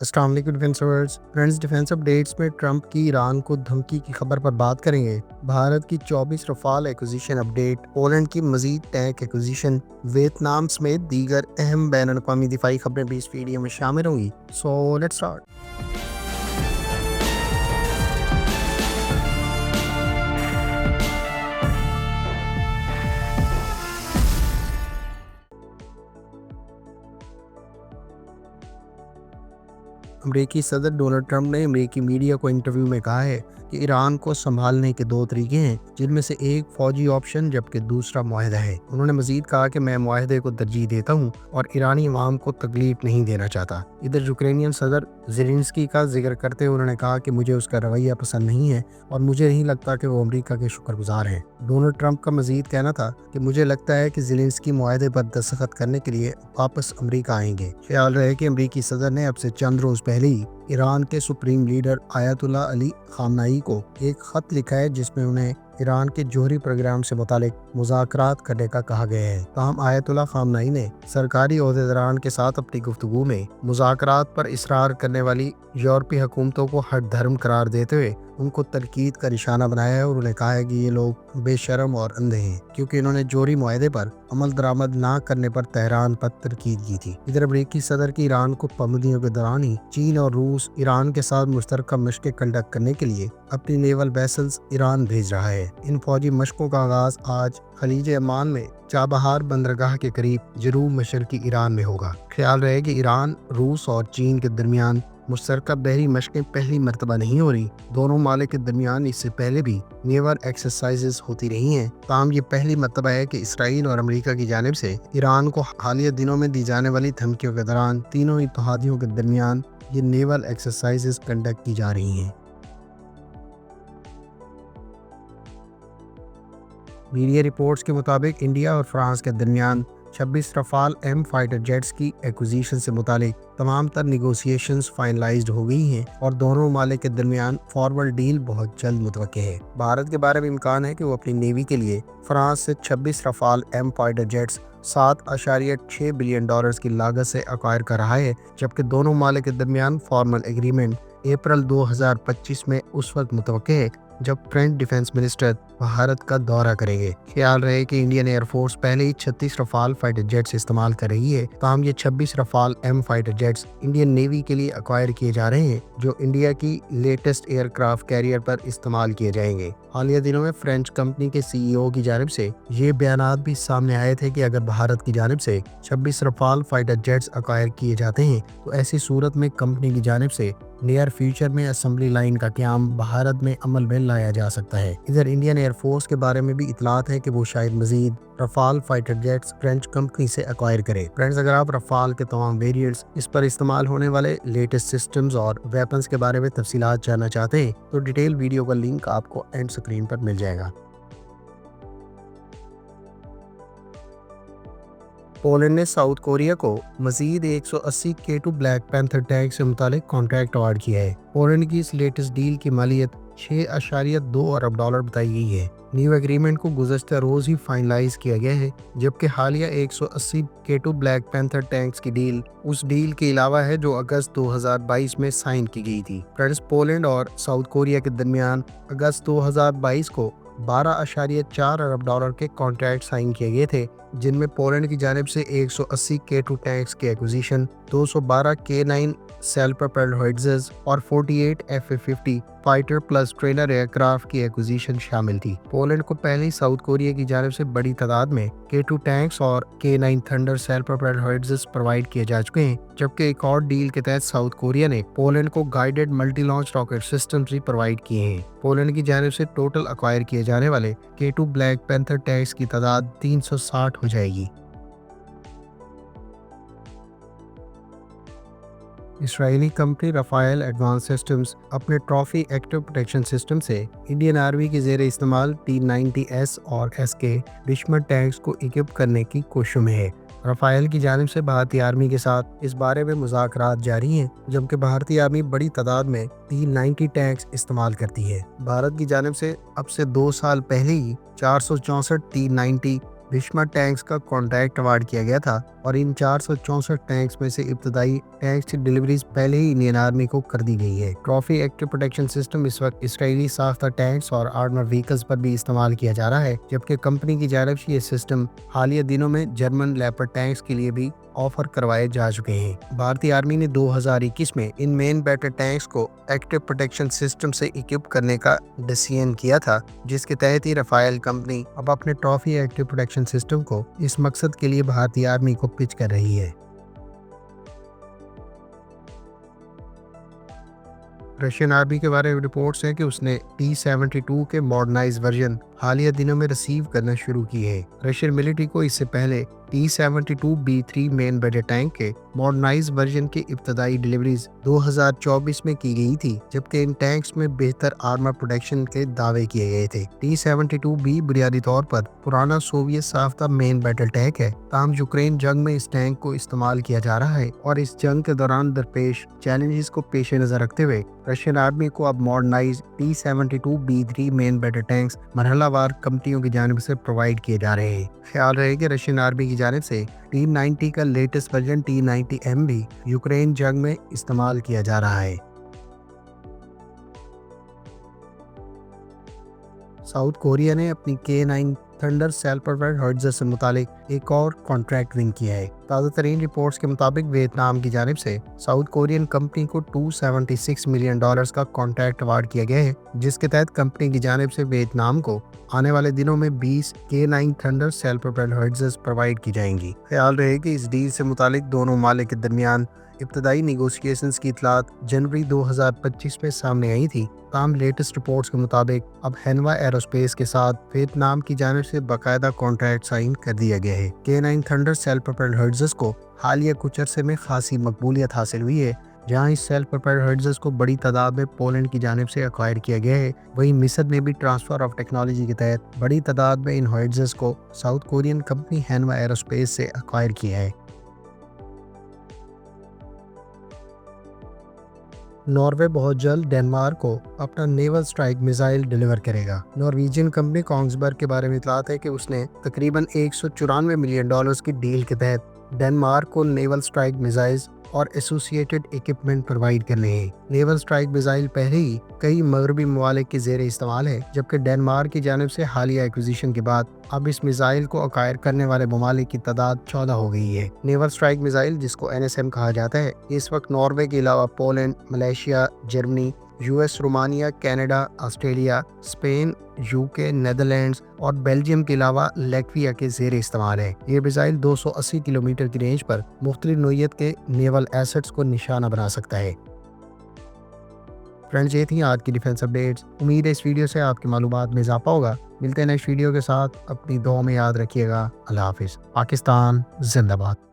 अस्सलाम वालेकुम डिफेंसर्स friends. Defence updates में ट्रंप की ईरान को धमकी की खबर पर बात करेंगे। भारत की 24 रफाल एक्विजिशन अपडेट, पोलैंड की मजीद टैंक एक्विजिशन, वियतनाम समेत दीगर अहम बैन अवी दिफाई खबरें भी इस वीडियो में शामिल होंगी। So let's start. अमेरिकी सदर डोनाल्ड ट्रंप ने अमेरिकी मीडिया को इंटरव्यू में कहा है कि ईरान को संभालने के दो तरीके हैं, जिनमें से एक फौजी ऑप्शन जबकि दूसरा मुआहदा है। उन्होंने मजीद कहा कि मैं मुआहदे को तरजीह देता हूं और ईरानी अवाम को तकलीफ नहीं देना चाहता। इधर यूक्रेनियन सदर ज़ेलेंस्की का जिक्र करते हुए उन्होंने कहा कि मुझे उसका रवैया पसंद नहीं है और मुझे नहीं लगता कि वो अमेरिका के शुक्रगुजार हैं। डोनाल्ड ट्रंप का मजीद कहना था कि मुझे लगता है कि ज़ेलेंस्की मुआहदे पर दस्तखत करने के लिए वापस अमेरिका आएंगे। ख्याल रहे कि अमेरिकी सदर ने अब से चंद रोज पहले ही ईरान के सुप्रीम लीडर आयतुल्ला अली खामनाई को एक खत लिखा है, जिसमें उन्हें ईरान के जोहरी प्रोग्राम से मुतालिक मुज़ाकरात करने का कहा गया है। ताहम आयतुल्ला खामनाई ने सरकारी ओहदेदारान के साथ अपनी गुफ्तगू में मुज़ाकरात पर इसरार करने वाली यूरोपीय हुकूमतों को हट धर्म करार देते हुए उनको तनकीद का निशाना बनाया है और उन्हें कहा है कि ये लोग बेशर्म और अंधे हैं, क्योंकि इन्होंने जोहरी मुआहदे पर अमल दरामद ना करने पर तेहरान पर तनकीद की थी। इधर अमेरिकी सदर की ईरान को पाबंदियों के दौरान ही चीन और रूस ईरान के साथ मुश्तरका मशक़ें कंडक्ट करने के लिए अपनी नेवल वेसल्स ईरान भेज रहा है। इन फौजी मशकों का आगाज आज खलीज अमान में चाबहार बंदरगाह के करीब जनूब मशरकी ईरान में होगा। ख्याल रहे कि ईरान, रूस और चीन के दरमियान मुश्तरका बहरी मशक़ें पहली मरतबा नहीं हो रही। दोनों मालिक के दरमियान इससे पहले भी नेवल एक्सरसाइजेस होती रही हैं। ताहम ये पहली मरतबा है कि इसराइल और अमेरिका की जानिब से ईरान को हालिया दिनों में दी जाने वाली धमकियों के दौरान तीनों इत्तेहादियों के दरमियान ये नेवल एक्सरसाइजेस कंडक्ट की जा रही हैं। मीडिया रिपोर्ट्स के मुताबिक इंडिया और फ्रांस के दरमियान 26 रफाल एम फाइटर जेट्स की एक्विजिशन से मुतालिक तमाम तर निगोशिएशंस फाइनलाइज्ड हो गई हैं और दोनों ममालिक के दरमियान फॉरवर्ड डील बहुत जल्द मुतवक्के है। भारत के बारे में इम्कान है कि वो अपनी नेवी के लिए फ्रांस से 26 Rafale M fighter jets 7.6 billion dollars की लागत से अक्वायर कर रहा है, जबकि दोनों ममालिक के दरमियान फॉर्मल एग्रीमेंट अप्रैल 2025 में उस वक्त मुतवक्के है जब फ्रेंच डिफेंस मिनिस्टर भारत का दौरा करेंगे। ख्याल रहे कि इंडियन एयरफोर्स पहले ही 36 रफाल फाइटर जेट्स इस्तेमाल कर रही है। ताहम ये 26 Rafale M fighter jets Indian navy के लिए अक्वायर किए जा रहे हैं, जो इंडिया की लेटेस्ट एयरक्राफ्ट कैरियर पर इस्तेमाल किए जाएंगे। हालिया दिनों में फ्रेंच कंपनी के सीईओ की जानिब से ये बयानात भी सामने आए थे कि अगर भारत की जानिब से 26 रफाल फाइटर जेट्स अक्वायर किए जाते हैं तो ऐसी सूरत में कंपनी की जानिब से नियर फ्यूचर में असेंबली लाइन का क़याम भारत में अमल में लाया जा सकता है। इधर इंडियन एयरफोर्स के बारे में भी इतलात है कि वो शायद मजीद Rafale fighter jets French company से अक्वायर करे। फ्रेंड्स, अगर आप रफाल के तमाम वेरिएंट्स, इस पर इस्तेमाल होने वाले लेटेस्ट सिस्टम्स और वेपन्स के बारे में तफसीलात जानना चाहते हैं तो डिटेल वीडियो का लिंक आपको एंड स्क्रीन पर मिल जाएगा। पोलैंड ने साउथ कोरिया को मजीद 180 K2 ब्लैक पैंथर टैंक से मुतालिक कॉन्ट्रैक्ट अवार्ड किया है। पोलैंड की इस लेटेस्ट डील की मालियत 6.2 अरब डॉलर बताई गई है। न्यू एग्रीमेंट को गुज़श्ता रोज ही फाइनलाइज किया गया है, जबकि हालिया 180 K2 ब्लैक पैंथर टैंक्स की डील उस डील के अलावा है जो अगस्त 2022 में साइन की गई थी। फ्रेंड्स, पोलैंड और साउथ कोरिया के दरमियान अगस्त 2022 को 12.4 अरब डॉलर के कॉन्ट्रैक्ट साइन किए गए थे, जिनमें पोलैंड की जानिब से 180 K2 टैंक्स की एक्विजिशन, 212 K9 सेल्फ प्रोपेल्ड होविट्ज़र्स और 48 FA-50 fighter plus trailer aircraft की एक्विजिशन शामिल थी। पोलैंड को पहले ही साउथ कोरिया की जानिब से बड़ी तादाद में K2 टैंक्स और K9 thunder self propelled howitzers provide किए जा चुके हैं, जबकि एक और डील के तहत साउथ कोरिया ने पोलैंड को guided multi launch rocket systems भी प्रोवाइड किए हैं। पोलैंड की जानिब से टोटल अक्वायर किए जाने वाले K2 ब्लैक पैंथर टैंक्स की तादाद 360 हो जाएगी। Israeli company Rafale advance systems अपने ट्रॉफी एक्टिव प्रोटेक्शन सिस्टम से इंडियन आर्मी के ज़ेरे इस्तेमाल T-90S और SK दुश्मन टैंक्स को इक्विप करने की कोशिशों में है। रफाएल की जानिब से भारतीय आर्मी के साथ इस बारे में मुज़ाकरात जारी हैं, जबकि भारतीय आर्मी बड़ी तादाद में T-90 टैंक्स इस्तेमाल करती है। भारत की जानिब से अब से 2 साल पहले ही 464 T-90 भीष्मा टैंक्स का कॉन्ट्रैक्ट अवार्ड किया गया था और इन 464 टैंक्स में से इब्तदाई टैंक्स की डिलीवरीज पहले ही इंडियन आर्मी को कर दी गई है। ट्रॉफी एक्टिव प्रोटेक्शन सिस्टम इस वक्त इसराइली साख्ता टैंक्स और आर्मर व्हीकल्स पर भी इस्तेमाल किया जा रहा है, जबकि कंपनी की जानिब से ये सिस्टम हालिया दिनों में जर्मन लेपर्ड टैंक्स के लिए भी ऑफर करवाए जा चुके हैं। भारतीय आर्मी ने 2021 में इन मेन बैटल टैंक्स को एक्टिव प्रोटेक्शन सिस्टम से इक्विप करने का डिसीजन किया था, जिसके तहत ही रफाइल कंपनी अब अपने ट्रॉफी एक्टिव प्रोटेक्शन सिस्टम को इस मकसद के लिए भारतीय आर्मी को पिच कर रही है। रशियन आर्मी के बारे में रिपोर्ट्स हैं कि उसने T-72 के मॉडर्नाइज वर्जन हालिया दिनों में रिसीव करना शुरू की है। रशियन मिलिट्री को इससे पहले T-72B3 मेन बैटल टैंक के मॉडर्नाइज वर्जन की इब्तदाई डिलीवरीज 2024 में की गई थी, जबकि इन टैंक्स में बेहतर आर्मर प्रोटेक्शन के दावे किए गए थे। T-72B बुनियादी तौर पर पुराना सोवियत साख्ता मेन बैटल टैंक है, ताहम यूक्रेन जंग में इस टैंक को इस्तेमाल किया जा रहा है और इस जंग के दौरान दरपेश चैलेंजेस को पेश नजर रखते हुए रशियन आर्मी को अब modernize T-72B3 main battle tanks मरहलावार कंपनियों की जानिब से प्रोवाइड किए जा रहे हैं। ख्याल रहे कि रशियन आर्मी की जानिब से T-90 का लेटेस्ट वर्जन T-90M भी यूक्रेन जंग में इस्तेमाल किया जा रहा है। साउथ कोरिया ने अपनी K9 thunder self propelled howitzer से मुतालिक एक और कॉन्ट्रैक्ट विन किया है। ताज़ा तरीन रिपोर्ट्स के मुताबिक वियतनाम की जानिब से साउथ कोरियन कंपनी को $276 मिलियन का कॉन्ट्रैक्ट अवार्ड किया गया है, जिसके तहत कंपनी की जानिब से वियतनाम को आने वाले दिनों में 20 K9 thunder self propelled howitzers provide की जाएंगी। ख्याल रहे कि इस डील से मुतालिक दोनों मालिक के दरमियान इब्तदाई नेगोशिएशंस की इतलात जनवरी 2025 में सामने आई थी। ताहम लेटेस्ट रिपोर्ट्स के मुताबिक अब हैनवा एरोस्पेस के साथ वियतनाम की जानिब से बाकायदा कॉन्ट्रैक्ट साइन कर दिया गया है। K9 थंडर सेल्फ प्रोपेल्ड हॉवित्ज़र्स को हालिया कुछ अरसे में खासी मकबूलियत हासिल हुई है। जहां इस सेल्फ प्रोपेल्ड हॉवित्ज़र्स को बड़ी तादाद में पोलैंड की जानिब से एक्वायर किया गया है, वहीं मिस्र ने भी ट्रांसफर ऑफ टेक्नोलॉजी के तहत बड़ी तादाद में इन हॉवित्ज़र्स को साउथ कोरियन कंपनी हैनवा एरोस्पेस से एक्वायर किया है। नॉर्वे बहुत जल्द डेनमार्क को अपना नेवल स्ट्राइक मिसाइल डिलीवर करेगा। नॉर्वेजियन कंपनी कोंग्सबर्ग के बारे में इतलात है कि उसने तकरीबन $194 मिलियन की डील के तहत डेनमार्क को नेवल स्ट्राइक मिसाइल्स और एसोसिएटेड इक्विपमेंट प्रोवाइड करने हैं। नेवल स्ट्राइक मिसाइल पहले ही कई मगरबी ममालिक के ज़ेरे इस्तेमाल है, जबकि डेनमार्क की जानिब से हालिया एक्विजिशन के बाद अब इस मिसाइल को अकायर करने वाले ममालिक की तादाद 14 हो गई है। नेवल स्ट्राइक मिसाइल, जिसको NSM कहा जाता है, इस वक्त नॉर्वे के अलावा Poland, Malaysia, Germany, US, Romania, Canada, Australia, Spain, UK, Netherlands और बेल्जियम के अलावा लैटविया के ज़ेर इस्तेमाल है। ये मिसाइल 280 किलोमीटर की रेंज पर मुख्तलिफ नोयत के नेवल एसेट्स को निशाना बना सकता है। फ्रेंड्स, ये थी आज की डिफेंस अपडेट्स। उम्मीद है इस वीडियो से आपकी मालूमात में इजाफा होगा। मिलते हैं नेक्स्ट वीडियो के साथ। अपनी दुआ में याद रखिएगा। अल्लाह हाफिज़। पाकिस्तान जिंदाबाद।